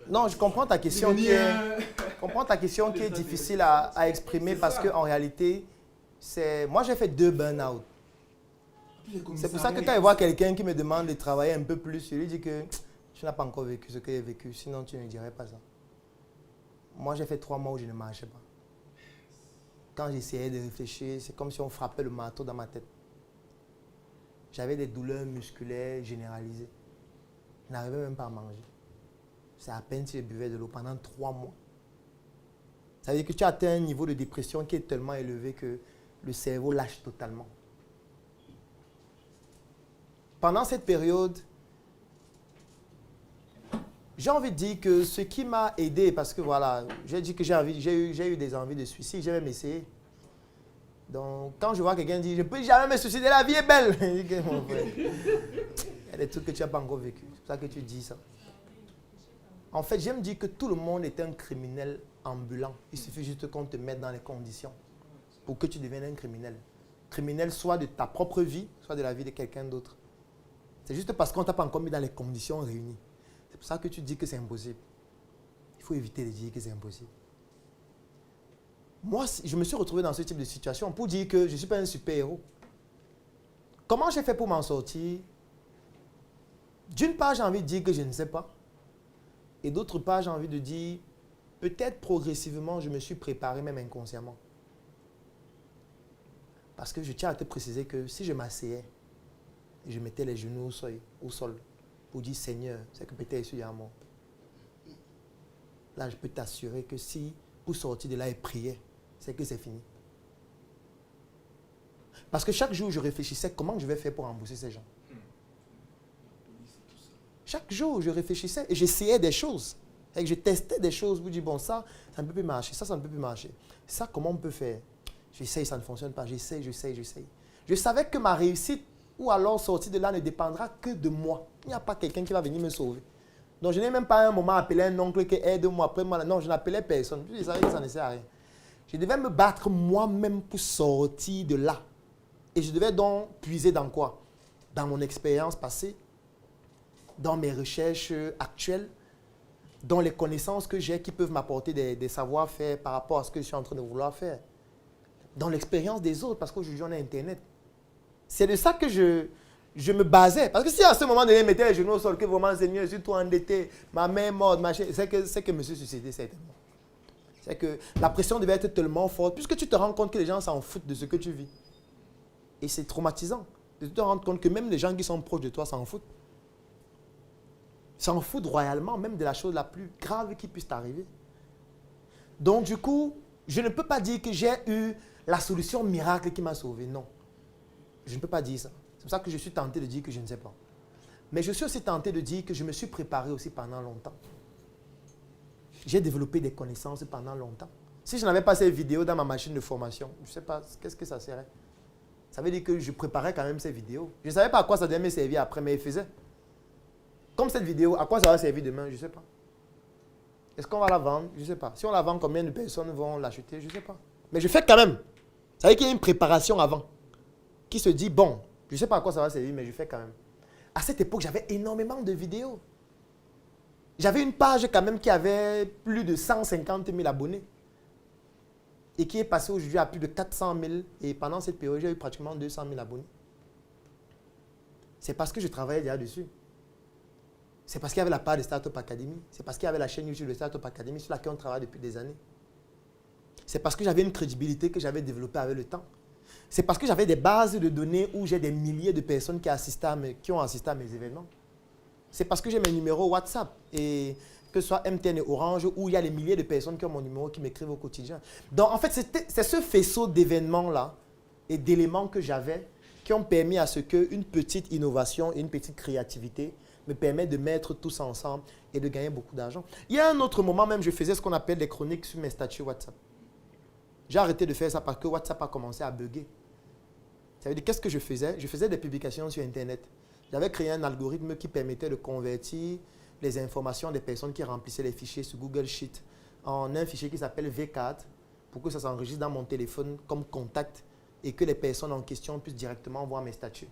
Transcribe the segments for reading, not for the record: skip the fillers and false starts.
Non, je comprends ta question qui est difficile à exprimer parce qu'en réalité, moi j'ai fait 2 burn-out. C'est pour ça que quand je vois quelqu'un qui me demande de travailler un peu plus, je lui dis que tu n'as pas encore vécu ce que j'ai vécu, sinon tu ne dirais pas ça. Moi j'ai fait 3 mois où je ne marchais pas. Quand j'essayais de réfléchir, c'est comme si on frappait le marteau dans ma tête. J'avais des douleurs musculaires généralisées. Je n'arrivais même pas à manger. C'est à peine si je buvais de l'eau pendant 3 mois. Ça veut dire que tu as atteint un niveau de dépression qui est tellement élevé que le cerveau lâche totalement. Pendant cette période, j'ai envie de dire que ce qui m'a aidé, parce que voilà, j'ai dit que j'ai eu des envies de suicide, j'ai même essayé. Donc, quand je vois quelqu'un dire « Je ne peux jamais me suicider, la vie est belle !» Je dis que mon frère, il y a des trucs que tu n'as pas encore vécu. C'est pour ça que tu dis ça. En fait, j'aime dire que tout le monde est un criminel ambulant. Il suffit juste qu'on te mette dans les conditions pour que tu deviennes un criminel. Criminel soit de ta propre vie, soit de la vie de quelqu'un d'autre. C'est juste parce qu'on ne t'a pas encore mis dans les conditions réunies. C'est pour ça que tu dis que c'est impossible. Il faut éviter de dire que c'est impossible. Moi, je me suis retrouvé dans ce type de situation pour dire que je ne suis pas un super-héros. Comment j'ai fait pour m'en sortir? D'une part, j'ai envie de dire que je ne sais pas. Et d'autre part, j'ai envie de dire, peut-être progressivement, je me suis préparé même inconsciemment. Parce que je tiens à te préciser que si je m'asseyais et je mettais les genoux au sol pour dire Seigneur, c'est que peut-être je suis à mort. Là, je peux t'assurer que si, pour sortir de là et prier, c'est que c'est fini. Parce que chaque jour, je réfléchissais comment je vais faire pour rembourser ces gens. Chaque jour, je réfléchissais et j'essayais des choses. Et je testais des choses pour dire, bon, ça ne peut plus marcher, ça ne peut plus marcher. Ça, comment on peut faire? J'essaye, ça ne fonctionne pas. J'essaye. Je savais que ma réussite ou alors sortir de là ne dépendra que de moi. Il n'y a pas quelqu'un qui va venir me sauver. Donc, je n'ai même pas à un moment appelé un oncle qui aide-moi après moi. Non, je n'appelais personne. Je savais que ça ne sert à rien. Je devais me battre moi-même pour sortir de là. Et je devais donc puiser dans quoi? Dans mon expérience passée, dans mes recherches actuelles, dans les connaissances que j'ai qui peuvent m'apporter des savoir-faire par rapport à ce que je suis en train de vouloir faire. Dans l'expérience des autres, parce qu'aujourd'hui on a Internet. C'est de ça que je me basais. Parce que si à ce moment donné, je mettais les genoux au sol, que vraiment Seigneur, je suis tout endetté, ma mère est morte, c'est que je me suis suicidé certainement. C'est que la pression devait être tellement forte, puisque tu te rends compte que les gens s'en foutent de ce que tu vis. Et c'est traumatisant de te rendre compte que même les gens qui sont proches de toi s'en foutent. S'en foutent royalement, même de la chose la plus grave qui puisse t'arriver. Donc du coup, je ne peux pas dire que j'ai eu la solution miracle qui m'a sauvé. Non. Je ne peux pas dire ça. C'est pour ça que je suis tenté de dire que je ne sais pas. Mais je suis aussi tenté de dire que je me suis préparé aussi pendant longtemps. J'ai développé des connaissances pendant longtemps. Si je n'avais pas ces vidéos dans ma machine de formation, je ne sais pas qu'est-ce que ça serait. Ça veut dire que je préparais quand même ces vidéos. Je ne savais pas à quoi ça devait me servir après, mais je faisais. Comme cette vidéo, à quoi ça va servir demain? Je ne sais pas. Est-ce qu'on va la vendre? Je ne sais pas. Si on la vend, combien de personnes vont l'acheter? Je ne sais pas. Mais je fais quand même. Ça veut dire qu'il y a une préparation avant. Qui se dit, bon, je ne sais pas à quoi ça va servir, mais je fais quand même. À cette époque, j'avais énormément de vidéos. J'avais une page quand même qui avait plus de 150 000 abonnés. Et qui est passée aujourd'hui à plus de 400 000. Et pendant cette période, j'ai eu pratiquement 200 000 abonnés. C'est parce que je travaillais déjà dessus. C'est parce qu'il y avait la part de Startup Academy. C'est parce qu'il y avait la chaîne YouTube de Startup Academy sur laquelle on travaille depuis des années. C'est parce que j'avais une crédibilité que j'avais développée avec le temps. C'est parce que j'avais des bases de données où j'ai des milliers de personnes qui ont assisté à mes événements. C'est parce que j'ai mes numéros WhatsApp, et que ce soit MTN et Orange, où il y a des milliers de personnes qui ont mon numéro, qui m'écrivent au quotidien. Donc en fait, c'est ce faisceau d'événements-là et d'éléments que j'avais qui ont permis à ce qu'une petite innovation et une petite créativité me permettent de mettre tous ensemble et de gagner beaucoup d'argent. Il y a un autre moment même, je faisais ce qu'on appelle des chroniques sur mes statuts WhatsApp. J'ai arrêté de faire ça parce que WhatsApp a commencé à bugger. Ça veut dire, qu'est-ce que je faisais? Je faisais des publications sur Internet. J'avais créé un algorithme qui permettait de convertir les informations des personnes qui remplissaient les fichiers sur Google Sheet en un fichier qui s'appelle V4 pour que ça s'enregistre dans mon téléphone comme contact et que les personnes en question puissent directement voir mes statuts.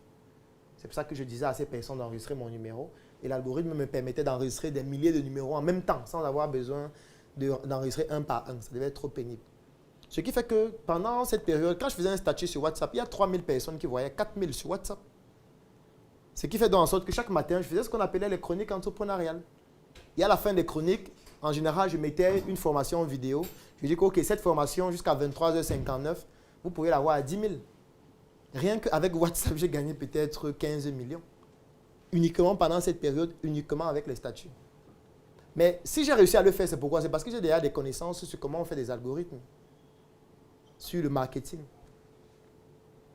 C'est pour ça que je disais à ces personnes d'enregistrer mon numéro. Et l'algorithme me permettait d'enregistrer des milliers de numéros en même temps, sans avoir besoin d'enregistrer un par un. Ça devait être trop pénible. Ce qui fait que pendant cette période, quand je faisais un statut sur WhatsApp, il y a 3000 personnes qui voyaient 4000 sur WhatsApp. Ce qui fait donc en sorte que chaque matin, je faisais ce qu'on appelait les chroniques entrepreneuriales. Et à la fin des chroniques, en général, je mettais une formation vidéo. Je dis que ok, cette formation jusqu'à 23h59, vous pouvez l'avoir à 10 000. Rien qu'avec WhatsApp, j'ai gagné peut-être 15 millions. Uniquement pendant cette période, uniquement avec les statuts. Mais si j'ai réussi à le faire, c'est pourquoi? C'est parce que j'ai déjà des connaissances sur comment on fait des algorithmes, sur le marketing.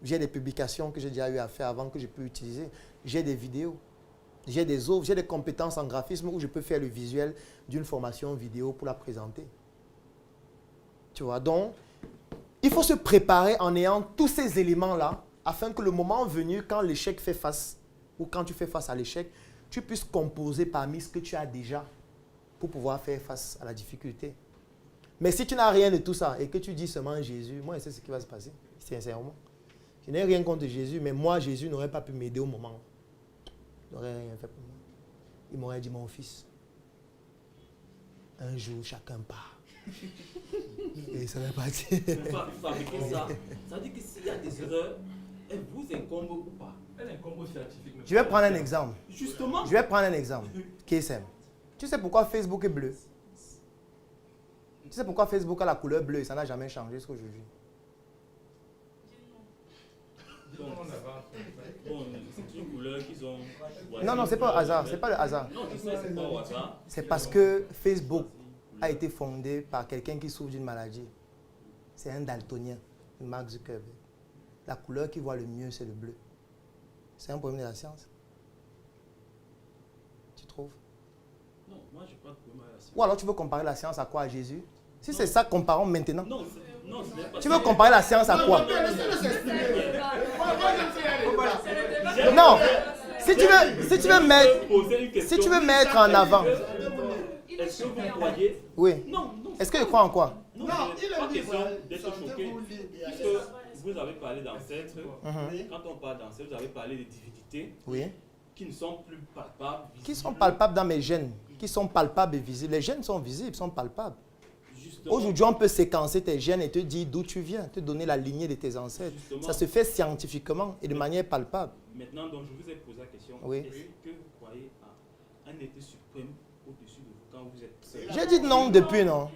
J'ai des publications que j'ai déjà eu à faire avant que je peux utiliser. J'ai des vidéos. J'ai des offres, j'ai des compétences en graphisme où je peux faire le visuel d'une formation vidéo pour la présenter. Tu vois, donc, il faut se préparer en ayant tous ces éléments-là afin que le moment venu, quand l'échec fait face, ou quand tu fais face à l'échec, tu puisses composer parmi ce que tu as déjà pour pouvoir faire face à la difficulté. Mais si tu n'as rien de tout ça et que tu dis seulement Jésus, moi, je sais ce qui va se passer, sincèrement. Je n'ai rien contre Jésus, mais moi, Jésus n'aurait pas pu m'aider au moment. Il n'aurait rien fait pour moi. Il m'aurait dit, mon fils, un jour, chacun part. Et ça va partir. Il faut fabriquer ça. Ça veut dire que s'il y a des erreurs, elles vous incombent ou pas? Elle incombe scientifique. Je vais prendre un exemple. Justement. Je vais prendre un exemple. KSM. Tu sais pourquoi Facebook est bleu? Tu sais pourquoi Facebook a la couleur bleue et ça n'a jamais changé jusqu'à aujourd'hui? Bon, c'est une couleur qu'ils ont. Non, non, c'est pas le hasard. C'est pas le hasard. Non, je sais, c'est pas au hasard. C'est parce que Facebook a été fondé par quelqu'un qui souffre d'une maladie. C'est un daltonien, Mark Zuckerberg. La couleur qu'il voit le mieux, c'est le bleu. C'est un problème de la science. Tu trouves? Non, moi, je n'ai pas de problème avec la science. Ou alors tu veux comparer la science à quoi? À Jésus? Si c'est ça, comparons maintenant. Non, ce n'est pas Tu veux comparer la science à quoi? Non. Si tu veux mettre en avant. Est-ce que vous croyez? Oui. Non. Est-ce que je crois en quoi? Non, pas question d'être choqué. Puisque vous avez parlé d'ancêtres. Quand on parle d'ancêtres, vous avez parlé de divinités. Oui. Qui ne sont plus palpables. Visibles. Qui sont palpables dans mes gènes. Qui sont palpables et visibles. Les gènes sont visibles, sont palpables. Aujourd'hui, on peut séquencer tes gènes et te dire d'où tu viens, te donner la lignée de tes ancêtres. Justement. Ça se fait scientifiquement et de manière palpable. Maintenant, donc, je vous ai posé la question. Oui. Est-ce que vous croyez à un être suprême au-dessus de vous quand vous êtes seul? J'ai dit non depuis, non.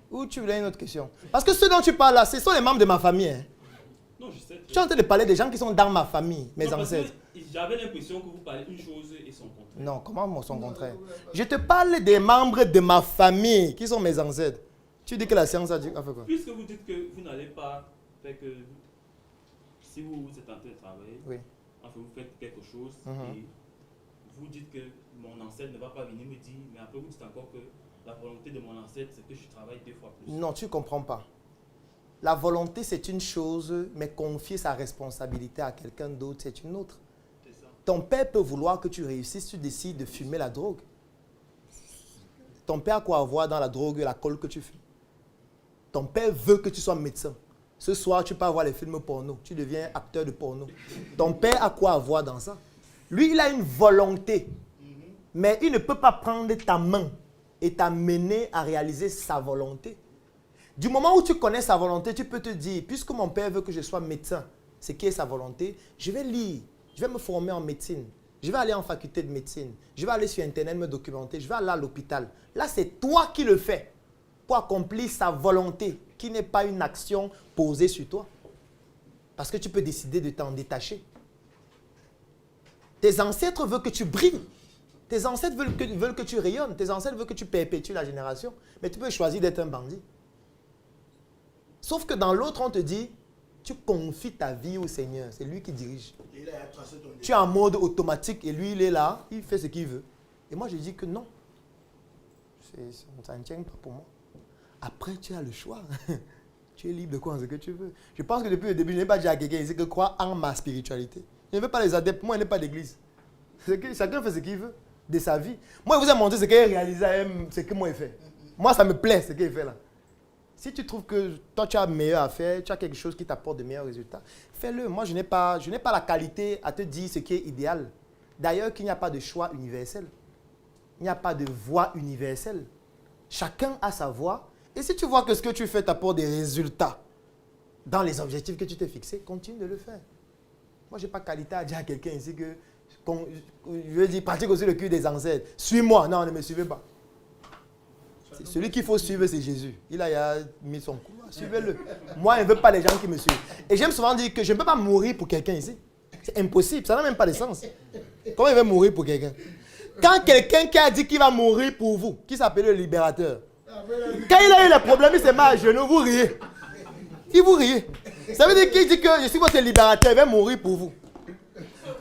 Ou tu voulais une autre question? Parce que ceux dont tu parles là, ce sont les membres de ma famille. Hein. Non, je sais. Tu es en train de parler des gens qui sont dans ma famille, mes ancêtres. J'avais l'impression que vous parlez une chose et son contraire. Non, comment son contraire? Je te parle des membres de ma famille qui sont mes ancêtres. Tu dis que la science a fait quoi? Puisque vous dites que vous n'allez pas faire que si vous êtes en train de travailler, oui. Enfin vous faites quelque chose et vous dites que mon ancêtre ne va pas venir me dire, mais après vous dites encore que la volonté de mon ancêtre c'est que je travaille 2 fois plus. Non, tu ne comprends pas. La volonté c'est une chose, mais confier sa responsabilité à quelqu'un d'autre c'est une autre. Ton père peut vouloir que tu réussisses, tu décides de fumer la drogue. Ton père a quoi avoir dans la drogue, la colle que tu fumes? Ton père veut que tu sois médecin. Ce soir, tu peux avoir les films porno. Tu deviens acteur de porno. Ton père a quoi avoir dans ça? Lui, il a une volonté. Mais il ne peut pas prendre ta main et t'amener à réaliser sa volonté. Du moment où tu connais sa volonté, tu peux te dire, puisque mon père veut que je sois médecin, c'est qui est sa volonté, je vais lire. Je vais me former en médecine. Je vais aller en faculté de médecine. Je vais aller sur Internet me documenter. Je vais aller à l'hôpital. Là, c'est toi qui le fais pour accomplir sa volonté, qui n'est pas une action posée sur toi. Parce que tu peux décider de t'en détacher. Tes ancêtres veulent que tu brilles. Tes ancêtres veulent que tu rayonnes. Tes ancêtres veulent que tu perpétues la génération. Mais tu peux choisir d'être un bandit. Sauf que dans l'autre, on te dit, tu confies ta vie au Seigneur. C'est lui qui dirige. Tu es en mode automatique et lui, il est là, il fait ce qu'il veut. Et moi, je dis que non. Ça ne tient pas pour moi. Après, tu as le choix. Tu es libre de croire ce que tu veux. Je pense que depuis le début, je n'ai pas dit à quelqu'un ici que croire en ma spiritualité. Je ne veux pas les adeptes. Moi, je n'ai pas d'église. Chacun fait ce qu'il veut de sa vie. Moi, je vous ai montré ce qu'il a réalisé, ce que moi, j'ai fait. Moi, ça me plaît, ce qu'il fait là. Si tu trouves que toi, tu as meilleur à faire, tu as quelque chose qui t'apporte de meilleurs résultats, fais-le. Moi, je n'ai pas la qualité à te dire ce qui est idéal. D'ailleurs, qu'il n'y a pas de choix universel. Il n'y a pas de voie universelle. Chacun a sa voie. Et si tu vois que ce que tu fais t'apporte des résultats dans les objectifs que tu t'es fixés, continue de le faire. Moi, je n'ai pas qualité à dire à quelqu'un ici que, je veux dire, pratique aussi le culte des ancêtres. Suis-moi. Non, ne me suivez pas. Celui qu'il faut suivre, c'est Jésus. Il a mis son coup. Suivez-le. Moi, je ne veux pas les gens qui me suivent. Et j'aime souvent dire que je ne peux pas mourir pour quelqu'un ici. C'est impossible. Ça n'a même pas de sens. Comment il va mourir pour quelqu'un? Quand quelqu'un qui a dit qu'il va mourir pour vous, qui s'appelle le libérateur, quand il a eu le problème, il s'est mis à genoux, vous riez. Il vous riez. Ça veut dire qu'il dit que je suis votre libérateur, il va mourir pour vous.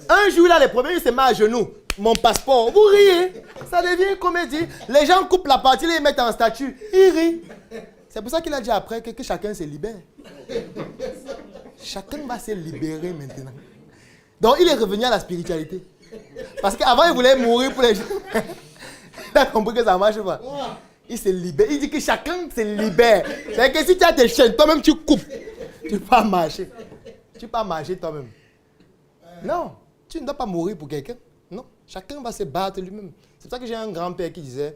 Un jour, il a les problèmes, il s'est mis à genoux. Mon passeport, vous riez. Ça devient une comédie. Les gens coupent la partie, ils mettent en statue. Ils rient. C'est pour ça qu'il a dit après que chacun se libère. Chacun va se libérer maintenant. Donc, il est revenu à la spiritualité. Parce qu'avant, il voulait mourir pour les gens. Il a compris que ça ne marche pas. Il se libère. Il dit que chacun se libère. C'est que si tu as des chaînes, toi-même, tu coupes. Tu ne peux pas marcher. Tu ne peux pas marcher toi-même. Non, tu ne dois pas mourir pour quelqu'un. Non, chacun va se battre lui-même. C'est pour ça que j'ai un grand-père qui disait,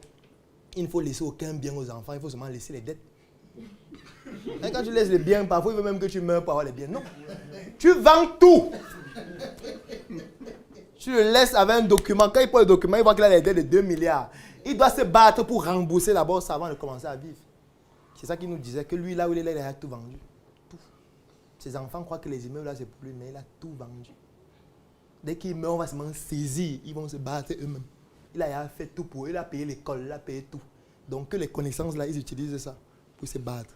il ne faut laisser aucun bien aux enfants, il faut seulement laisser les dettes. Et quand tu laisses les biens, parfois il veut même que tu meurs pour avoir les biens. Non, tu vends tout. Tu le laisses avec un document. Quand il prend le document, il voit qu'il a les dettes de 2 milliards. Il doit se battre pour rembourser d'abord ça avant de commencer à vivre. C'est ça qu'il nous disait, que lui, là où il est là, il a tout vendu. Tout. Ses enfants croient que les immeubles là, c'est pour lui, mais il a tout vendu. Dès qu'il meurt, on va se saisir. Ils vont se battre eux-mêmes. Il a fait tout pour eux. Il a payé l'école, il a payé tout. Donc, que les connaissances là, ils utilisent ça pour se battre.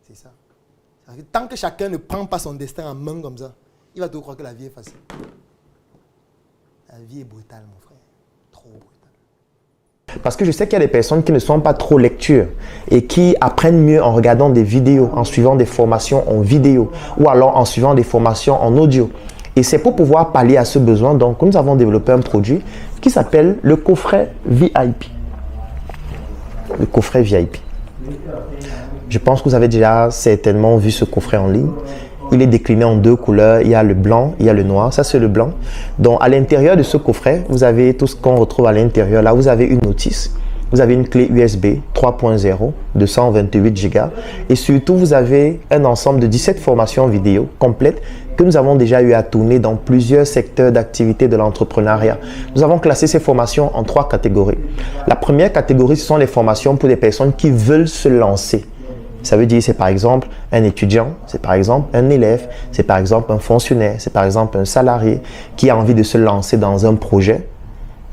C'est ça. Tant que chacun ne prend pas son destin en main comme ça, il va toujours croire que la vie est facile. La vie est brutale, mon frère. Trop brutale. Parce que je sais qu'il y a des personnes qui ne sont pas trop lectures et qui apprennent mieux en regardant des vidéos, en suivant des formations en vidéo ou alors en suivant des formations en audio. Et c'est pour pouvoir pallier à ce besoin, donc nous avons développé un produit qui s'appelle le coffret VIP. Le coffret VIP. Je pense que vous avez déjà certainement vu ce coffret en ligne. Il est décliné en 2 couleurs. Il y a le blanc, il y a le noir. Ça, c'est le blanc. Donc, à l'intérieur de ce coffret, vous avez tout ce qu'on retrouve à l'intérieur. Là, vous avez une notice. Vous avez une clé USB 3.0 de 128 Go. Et surtout, vous avez un ensemble de 17 formations vidéo complètes que nous avons déjà eu à tourner dans plusieurs secteurs d'activité de l'entrepreneuriat. Nous avons classé ces formations en 3 catégories. La première catégorie, ce sont les formations pour des personnes qui veulent se lancer. Ça veut dire c'est par exemple un étudiant, c'est par exemple un élève, c'est par exemple un fonctionnaire, c'est par exemple un salarié qui a envie de se lancer dans un projet.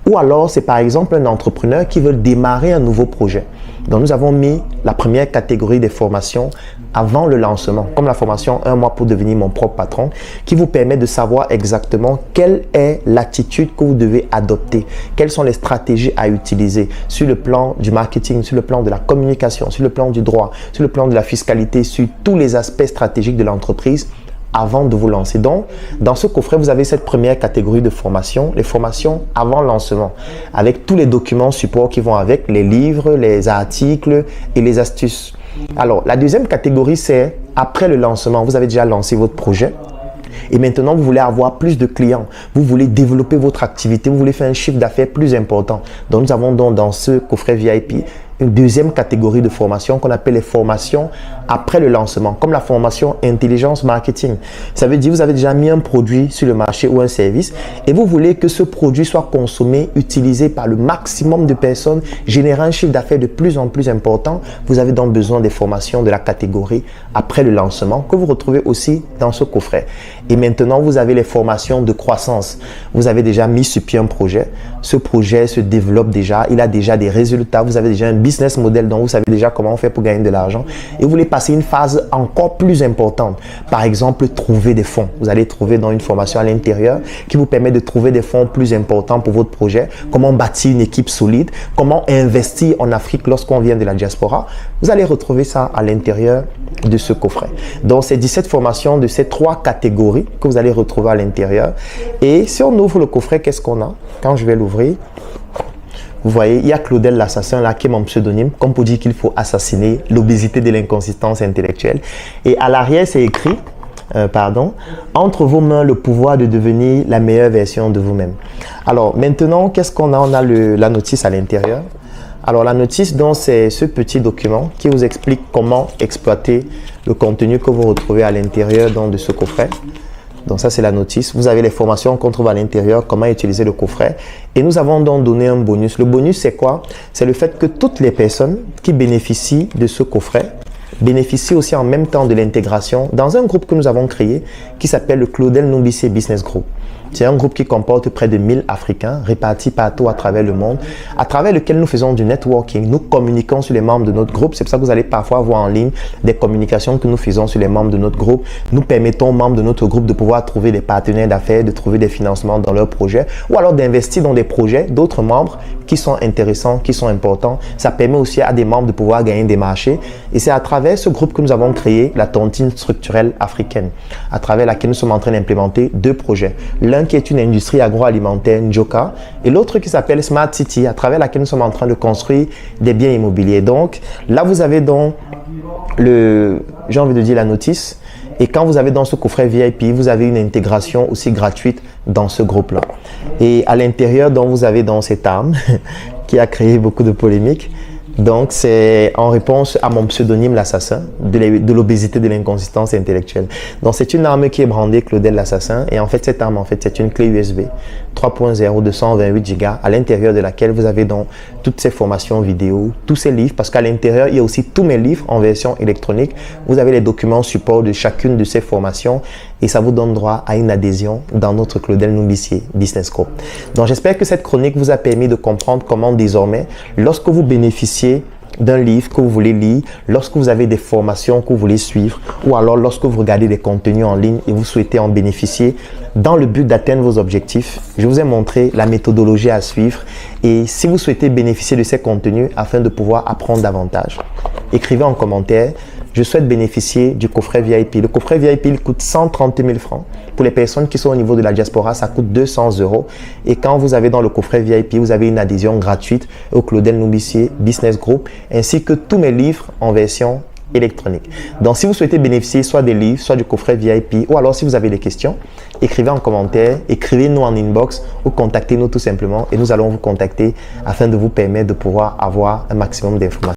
Ou alors c'est par exemple un entrepreneur qui veut démarrer un nouveau projet. Donc nous avons mis la première catégorie des formations avant le lancement, comme la formation 1 mois pour devenir mon propre patron, qui vous permet de savoir exactement quelle est l'attitude que vous devez adopter, quelles sont les stratégies à utiliser sur le plan du marketing, sur le plan de la communication, sur le plan du droit, sur le plan de la fiscalité, sur tous les aspects stratégiques de l'entreprise avant de vous lancer. Donc, dans ce coffret, vous avez cette première catégorie de formation, les formations avant lancement, avec tous les documents support qui vont avec, les livres, les articles et les astuces. Alors, la deuxième catégorie, c'est après le lancement. Vous avez déjà lancé votre projet et maintenant, vous voulez avoir plus de clients. Vous voulez développer votre activité. Vous voulez faire un chiffre d'affaires plus important. Donc, nous avons donc dans ce coffret VIP une deuxième catégorie de formation qu'on appelle les formations après le lancement, comme la formation intelligence marketing. Ça veut dire que vous avez déjà mis un produit sur le marché ou un service et vous voulez que ce produit soit consommé, utilisé par le maximum de personnes, générant un chiffre d'affaires de plus en plus important. Vous avez donc besoin des formations de la catégorie après le lancement que vous retrouvez aussi dans ce coffret. Et maintenant, vous avez les formations de croissance. Vous avez déjà mis sur pied un projet. Ce projet se développe déjà. Il a déjà des résultats. Vous avez déjà un business model dont vous savez déjà comment on fait pour gagner de l'argent. Et vous voulez passer une phase encore plus importante. Par exemple, trouver des fonds. Vous allez trouver dans une formation à l'intérieur qui vous permet de trouver des fonds plus importants pour votre projet. Comment bâtir une équipe solide. Comment investir en Afrique lorsqu'on vient de la diaspora. Vous allez retrouver ça à l'intérieur de ce coffret. Donc, c'est 17 formations de ces 3 catégories que vous allez retrouver à l'intérieur. Et si on ouvre le coffret, qu'est-ce qu'on a? Quand je vais l'ouvrir, vous voyez, il y a Claudel l'assassin là qui est mon pseudonyme, comme pour dire qu'il faut assassiner l'obésité de l'inconsistance intellectuelle. Et à l'arrière, c'est écrit entre vos mains le pouvoir de devenir la meilleure version de vous-même. Alors maintenant, qu'est-ce qu'on a? On a la notice à l'intérieur. Alors la notice, donc, c'est ce petit document qui vous explique comment exploiter le contenu que vous retrouvez à l'intérieur de ce coffret. Donc ça, c'est la notice. Vous avez les formations qu'on trouve à l'intérieur, comment utiliser le coffret. Et nous avons donc donné un bonus. Le bonus, c'est quoi? C'est le fait que toutes les personnes qui bénéficient de ce coffret bénéficient aussi en même temps de l'intégration dans un groupe que nous avons créé qui s'appelle le Claudel Numbissier Business Group. C'est un groupe qui comporte près de 1000 Africains répartis partout à travers le monde, à travers lequel nous faisons du networking. Nous communiquons sur les membres de notre groupe. C'est pour ça que vous allez parfois voir en ligne des communications que nous faisons sur les membres de notre groupe. Nous permettons aux membres de notre groupe de pouvoir trouver des partenaires d'affaires, de trouver des financements dans leurs projets ou alors d'investir dans des projets d'autres membres qui sont intéressants, qui sont importants. Ça permet aussi à des membres de pouvoir gagner des marchés. Et c'est à travers ce groupe que nous avons créé la tontine structurelle africaine, à travers laquelle nous sommes en train d'implémenter 2 projets. L'un qui est une industrie agroalimentaire, Njoka, et l'autre qui s'appelle Smart City, à travers laquelle nous sommes en train de construire des biens immobiliers. Donc, là, vous avez donc j'ai envie de dire la notice. Et quand vous avez dans ce coffret VIP, vous avez une intégration aussi gratuite dans ce groupe-là. Et à l'intérieur, donc, vous avez dans cette arme qui a créé beaucoup de polémiques. Donc, c'est en réponse à mon pseudonyme l'assassin, de l'obésité, de l'inconsistance intellectuelle. Donc, c'est une arme qui est brandée Claudel l'assassin. Et en fait, cette arme, c'est une clé USB 3.0 de 128 Go à l'intérieur de laquelle vous avez donc toutes ces formations vidéo, tous ces livres, parce qu'à l'intérieur, il y a aussi tous mes livres en version électronique. Vous avez les documents support de chacune de ces formations et ça vous donne droit à une adhésion dans notre Claudel Numbissier Business Group. Donc, j'espère que cette chronique vous a permis de comprendre comment désormais, lorsque vous bénéficiez d'un livre que vous voulez lire, lorsque vous avez des formations que vous voulez suivre ou alors lorsque vous regardez des contenus en ligne et vous souhaitez en bénéficier dans le but d'atteindre vos objectifs, je vous ai montré la méthodologie à suivre et si vous souhaitez bénéficier de ces contenus afin de pouvoir apprendre davantage, écrivez en commentaire. Je souhaite bénéficier du coffret VIP. Le coffret VIP, il coûte 130 000 francs. Pour les personnes qui sont au niveau de la diaspora, ça coûte 200 €. Et quand vous avez dans le coffret VIP, vous avez une adhésion gratuite au Claudel Numbissier Business Group, ainsi que tous mes livres en version électronique. Donc, si vous souhaitez bénéficier soit des livres, soit du coffret VIP, ou alors si vous avez des questions, écrivez en commentaire, écrivez-nous en inbox ou contactez-nous tout simplement et nous allons vous contacter afin de vous permettre de pouvoir avoir un maximum d'informations.